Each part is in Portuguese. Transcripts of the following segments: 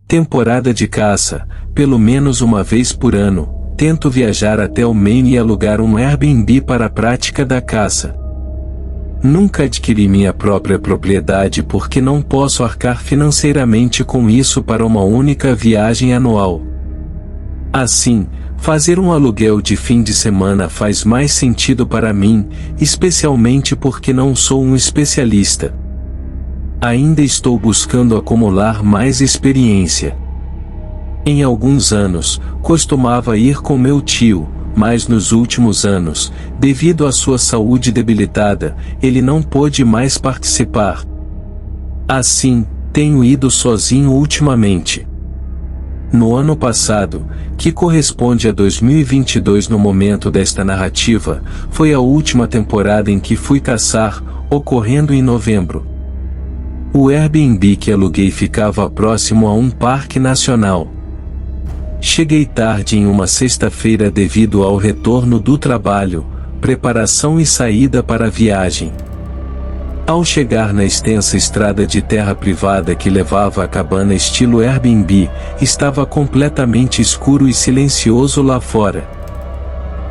Temporada de caça, pelo menos uma vez por ano, tento viajar até o Maine e alugar um Airbnb para a prática da caça. Nunca adquiri minha própria propriedade porque não posso arcar financeiramente com isso para uma única viagem anual. Assim, fazer um aluguel de fim de semana faz mais sentido para mim, especialmente porque não sou um especialista. Ainda estou buscando acumular mais experiência. Em alguns anos, costumava ir com meu tio, mas nos últimos anos, devido à sua saúde debilitada, ele não pôde mais participar. Assim, tenho ido sozinho ultimamente. No ano passado, que corresponde a 2022 no momento desta narrativa, foi a última temporada em que fui caçar, ocorrendo em novembro. O Airbnb que aluguei ficava próximo a um parque nacional. Cheguei tarde em uma sexta-feira devido ao retorno do trabalho, preparação e saída para a viagem. Ao chegar na extensa estrada de terra privada que levava à cabana estilo Airbnb, estava completamente escuro e silencioso lá fora.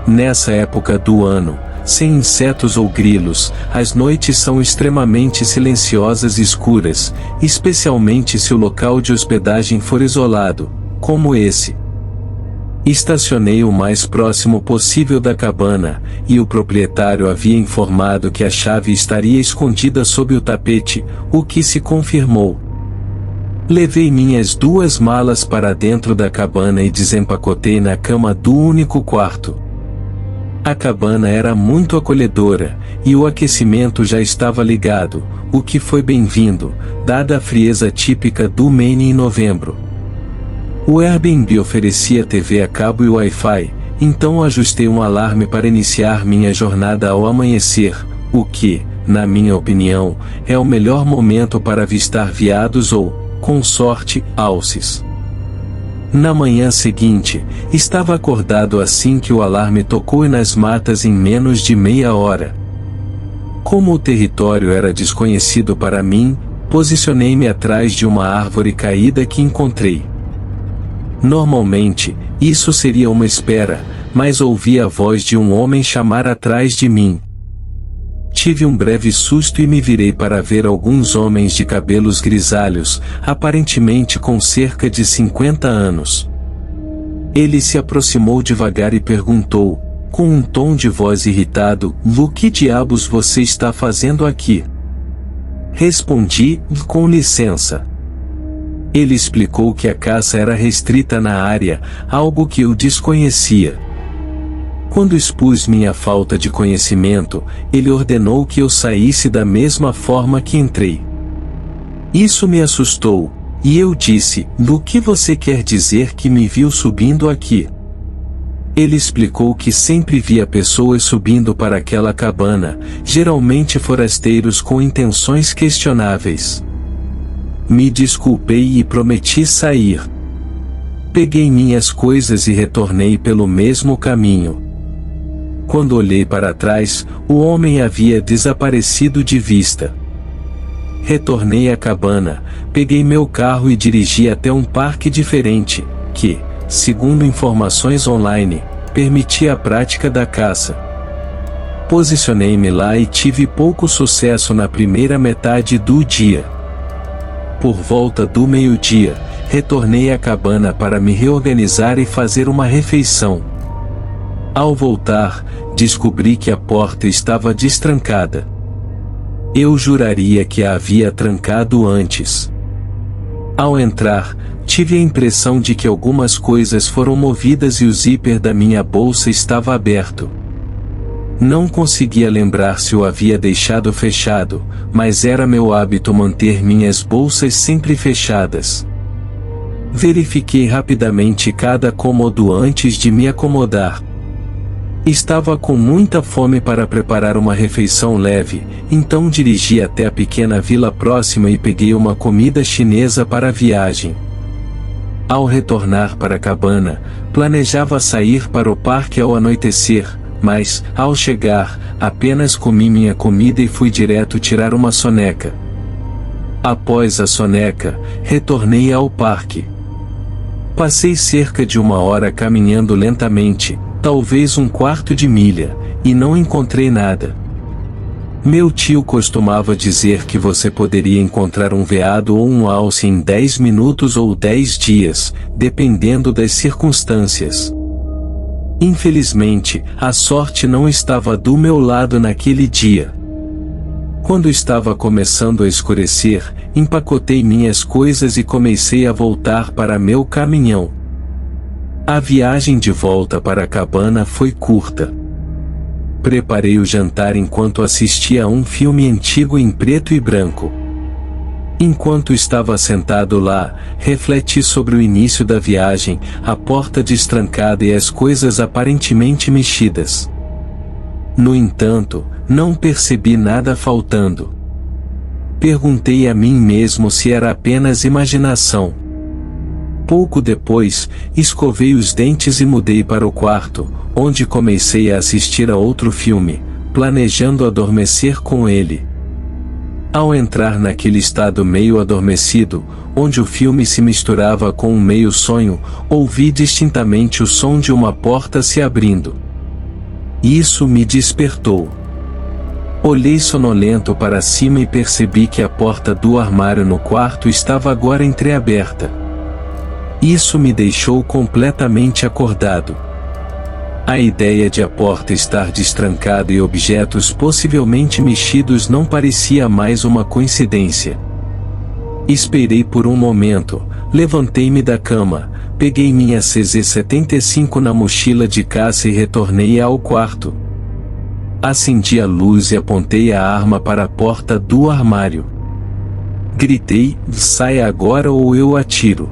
Nessa época do ano, sem insetos ou grilos, as noites são extremamente silenciosas e escuras, especialmente se o local de hospedagem for isolado, como esse. Estacionei o mais próximo possível da cabana, e o proprietário havia informado que a chave estaria escondida sob o tapete, o que se confirmou. Levei minhas 2 malas para dentro da cabana e desempacotei na cama do único quarto. A cabana era muito acolhedora, e o aquecimento já estava ligado, o que foi bem-vindo, dada a frieza típica do Maine em novembro. O Airbnb oferecia TV a cabo e Wi-Fi, então ajustei um alarme para iniciar minha jornada ao amanhecer, o que, na minha opinião, é o melhor momento para avistar veados ou, com sorte, alces. Na manhã seguinte, estava acordado assim que o alarme tocou e nas matas em menos de meia hora. Como o território era desconhecido para mim, posicionei-me atrás de uma árvore caída que encontrei. Normalmente, isso seria uma espera, mas ouvi a voz de um homem chamar atrás de mim. Tive um breve susto e me virei para ver alguns homens de cabelos grisalhos, aparentemente com cerca de 50 anos. Ele se aproximou devagar e perguntou, com um tom de voz irritado, "O que diabos você está fazendo aqui?" Respondi, "Com licença." Ele explicou que a caça era restrita na área, algo que eu desconhecia. Quando expus minha falta de conhecimento, ele ordenou que eu saísse da mesma forma que entrei. Isso me assustou, e eu disse, "O que você quer dizer que me viu subindo aqui?" Ele explicou que sempre via pessoas subindo para aquela cabana, geralmente forasteiros com intenções questionáveis. Me desculpei e prometi sair. Peguei minhas coisas e retornei pelo mesmo caminho. Quando olhei para trás, o homem havia desaparecido de vista. Retornei à cabana, peguei meu carro e dirigi até um parque diferente, que, segundo informações online, permitia a prática da caça. Posicionei-me lá e tive pouco sucesso na primeira metade do dia. Por volta do meio-dia, retornei à cabana para me reorganizar e fazer uma refeição. Ao voltar, descobri que a porta estava destrancada. Eu juraria que a havia trancado antes. Ao entrar, tive a impressão de que algumas coisas foram movidas e o zíper da minha bolsa estava aberto. Não conseguia lembrar se o havia deixado fechado, mas era meu hábito manter minhas bolsas sempre fechadas. Verifiquei rapidamente cada cômodo antes de me acomodar. Estava com muita fome para preparar uma refeição leve, então dirigi até a pequena vila próxima e peguei uma comida chinesa para a viagem. Ao retornar para a cabana, planejava sair para o parque ao anoitecer, mas, ao chegar, apenas comi minha comida e fui direto tirar uma soneca. Após a soneca, retornei ao parque. Passei cerca de 1 hora caminhando lentamente, talvez 1/4 de milha, e não encontrei nada. Meu tio costumava dizer que você poderia encontrar um veado ou um alce em 10 minutos ou 10 dias, dependendo das circunstâncias. Infelizmente, a sorte não estava do meu lado naquele dia. Quando estava começando a escurecer, empacotei minhas coisas e comecei a voltar para meu caminhão. A viagem de volta para a cabana foi curta. Preparei o jantar enquanto assistia a um filme antigo em preto e branco. Enquanto estava sentado lá, refleti sobre o início da viagem, a porta destrancada e as coisas aparentemente mexidas. No entanto, não percebi nada faltando. Perguntei a mim mesmo se era apenas imaginação. Pouco depois, escovei os dentes e mudei para o quarto, onde comecei a assistir a outro filme, planejando adormecer com ele. Ao entrar naquele estado meio adormecido, onde o filme se misturava com um meio sonho, ouvi distintamente o som de uma porta se abrindo. Isso me despertou. Olhei sonolento para cima e percebi que a porta do armário no quarto estava agora entreaberta. Isso me deixou completamente acordado. A ideia de a porta estar destrancada e objetos possivelmente mexidos não parecia mais uma coincidência. Esperei por um momento, levantei-me da cama, peguei minha CZ-75 na mochila de caça e retornei ao quarto. Acendi a luz e apontei a arma para a porta do armário. Gritei: "Saia agora ou eu atiro!"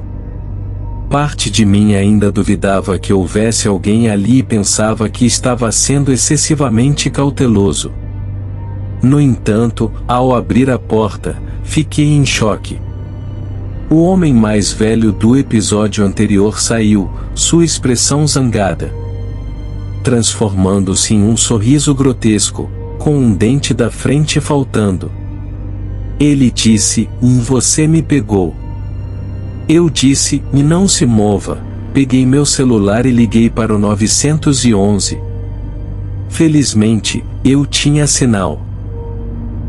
Parte de mim ainda duvidava que houvesse alguém ali e pensava que estava sendo excessivamente cauteloso. No entanto, ao abrir a porta, fiquei em choque. O homem mais velho do episódio anterior saiu, sua expressão zangada, transformando-se em um sorriso grotesco, com um dente da frente faltando. Ele disse: "Você me pegou." Eu disse: "Não se mova." Peguei meu celular e liguei para o 911. Felizmente, eu tinha sinal.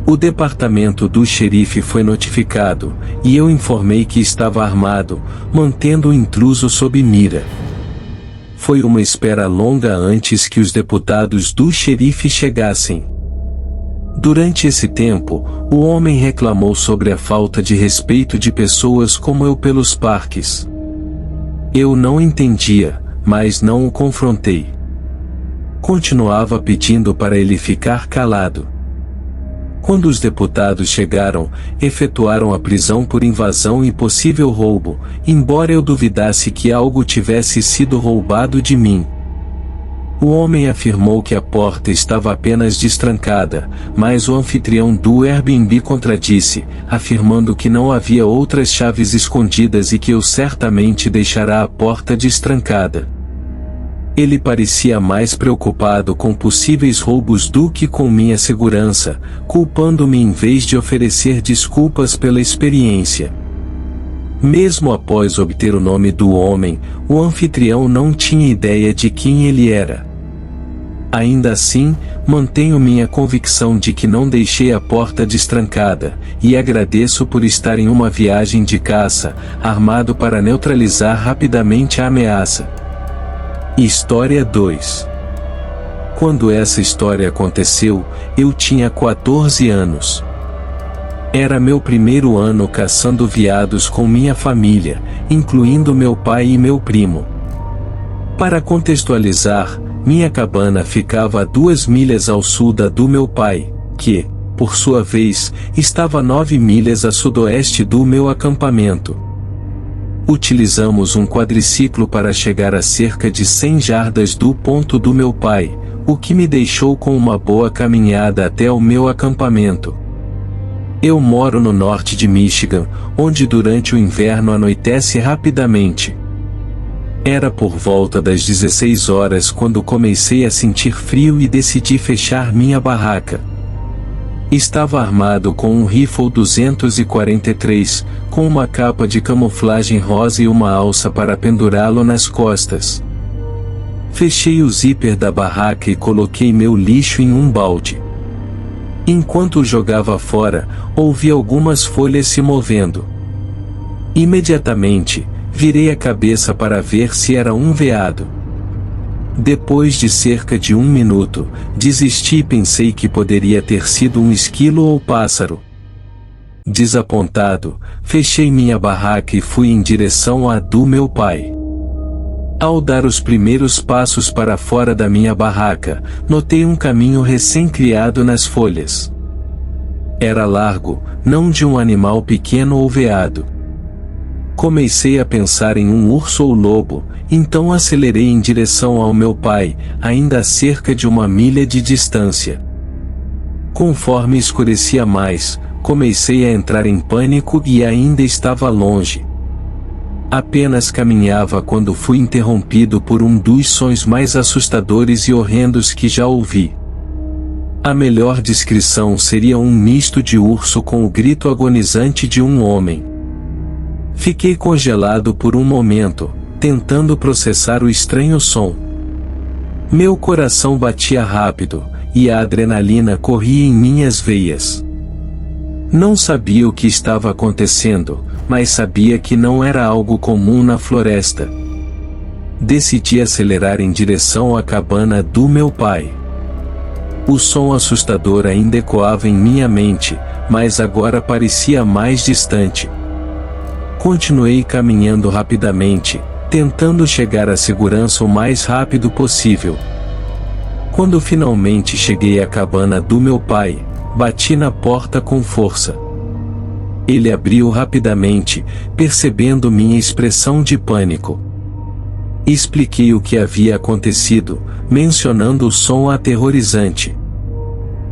O departamento do xerife foi notificado, e eu informei que estava armado, mantendo o intruso sob mira. Foi uma espera longa antes que os deputados do xerife chegassem. Durante esse tempo, o homem reclamou sobre a falta de respeito de pessoas como eu pelos parques. Eu não entendia, mas não o confrontei. Continuava pedindo para ele ficar calado. Quando os deputados chegaram, efetuaram a prisão por invasão e possível roubo, embora eu duvidasse que algo tivesse sido roubado de mim. O homem afirmou que a porta estava apenas destrancada, mas o anfitrião do Airbnb contradisse, afirmando que não havia outras chaves escondidas e que eu certamente deixará a porta destrancada. Ele parecia mais preocupado com possíveis roubos do que com minha segurança, culpando-me em vez de oferecer desculpas pela experiência. Mesmo após obter o nome do homem, o anfitrião não tinha ideia de quem ele era. Ainda assim, mantenho minha convicção de que não deixei a porta destrancada, e agradeço por estar em uma viagem de caça, armado para neutralizar rapidamente a ameaça. História 2. Quando essa história aconteceu, eu tinha 14 anos. Era meu primeiro ano caçando veados com minha família, incluindo meu pai e meu primo. Para contextualizar, minha cabana ficava a 2 milhas ao sul da do meu pai, que, por sua vez, estava a 9 milhas a sudoeste do meu acampamento. Utilizamos um quadriciclo para chegar a cerca de 100 jardas do ponto do meu pai, o que me deixou com uma boa caminhada até o meu acampamento. Eu moro no norte de Michigan, onde durante o inverno anoitece rapidamente. Era por volta das 16 horas quando comecei a sentir frio e decidi fechar minha barraca. Estava armado com um rifle 243, com uma capa de camuflagem rosa e uma alça para pendurá-lo nas costas. Fechei o zíper da barraca e coloquei meu lixo em um balde. Enquanto o jogava fora, ouvi algumas folhas se movendo. Imediatamente, virei a cabeça para ver se era um veado. Depois de cerca de 1 minuto, desisti e pensei que poderia ter sido um esquilo ou pássaro. Desapontado, fechei minha barraca e fui em direção à do meu pai. Ao dar os primeiros passos para fora da minha barraca, notei um caminho recém-criado nas folhas. Era largo, não de um animal pequeno ou veado. Comecei a pensar em um urso ou lobo, então acelerei em direção ao meu pai, ainda a cerca de 1 milha de distância. Conforme escurecia mais, comecei a entrar em pânico e ainda estava longe. Apenas caminhava quando fui interrompido por um dos sons mais assustadores e horrendos que já ouvi. A melhor descrição seria um misto de urso com o grito agonizante de um homem. Fiquei congelado por um momento, tentando processar o estranho som. Meu coração batia rápido, e a adrenalina corria em minhas veias. Não sabia o que estava acontecendo, mas sabia que não era algo comum na floresta. Decidi acelerar em direção à cabana do meu pai. O som assustador ainda ecoava em minha mente, mas agora parecia mais distante. Continuei caminhando rapidamente, tentando chegar à segurança o mais rápido possível. Quando finalmente cheguei à cabana do meu pai, bati na porta com força. Ele abriu rapidamente, percebendo minha expressão de pânico. Expliquei o que havia acontecido, mencionando o som aterrorizante.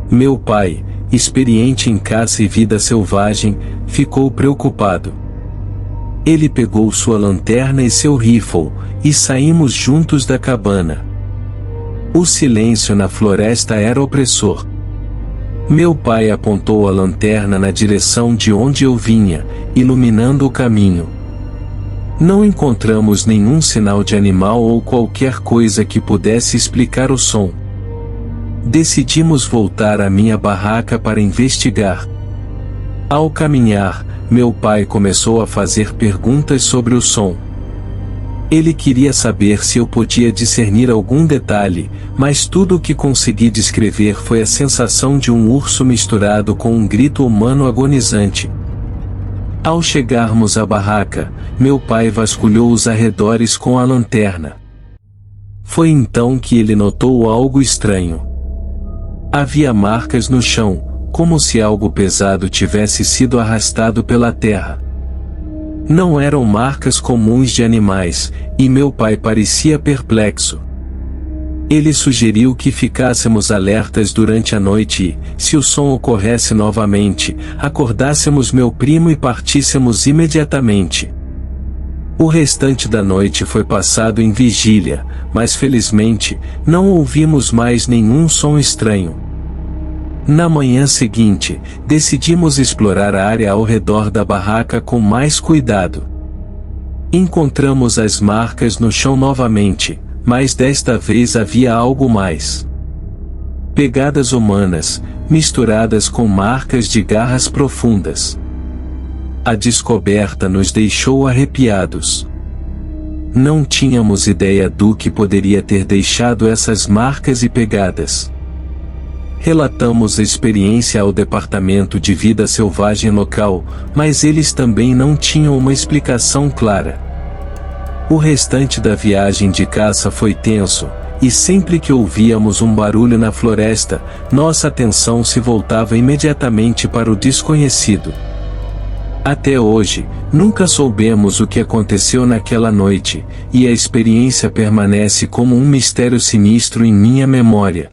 Meu pai, experiente em caça e vida selvagem, ficou preocupado. Ele pegou sua lanterna e seu rifle, e saímos juntos da cabana. O silêncio na floresta era opressor. Meu pai apontou a lanterna na direção de onde eu vinha, iluminando o caminho. Não encontramos nenhum sinal de animal ou qualquer coisa que pudesse explicar o som. Decidimos voltar à minha barraca para investigar. Ao caminhar, meu pai começou a fazer perguntas sobre o som. Ele queria saber se eu podia discernir algum detalhe, mas tudo o que consegui descrever foi a sensação de um urso misturado com um grito humano agonizante. Ao chegarmos à barraca, meu pai vasculhou os arredores com a lanterna. Foi então que ele notou algo estranho. Havia marcas no chão, como se algo pesado tivesse sido arrastado pela terra. Não eram marcas comuns de animais, e meu pai parecia perplexo. Ele sugeriu que ficássemos alertas durante a noite e, se o som ocorresse novamente, acordássemos meu primo e partíssemos imediatamente. O restante da noite foi passado em vigília, mas felizmente, não ouvimos mais nenhum som estranho. Na manhã seguinte, decidimos explorar a área ao redor da barraca com mais cuidado. Encontramos as marcas no chão novamente, mas desta vez havia algo mais. Pegadas humanas, misturadas com marcas de garras profundas. A descoberta nos deixou arrepiados. Não tínhamos ideia do que poderia ter deixado essas marcas e pegadas. Relatamos a experiência ao Departamento de Vida Selvagem local, mas eles também não tinham uma explicação clara. O restante da viagem de caça foi tenso, e sempre que ouvíamos um barulho na floresta, nossa atenção se voltava imediatamente para o desconhecido. Até hoje, nunca soubemos o que aconteceu naquela noite, e a experiência permanece como um mistério sinistro em minha memória.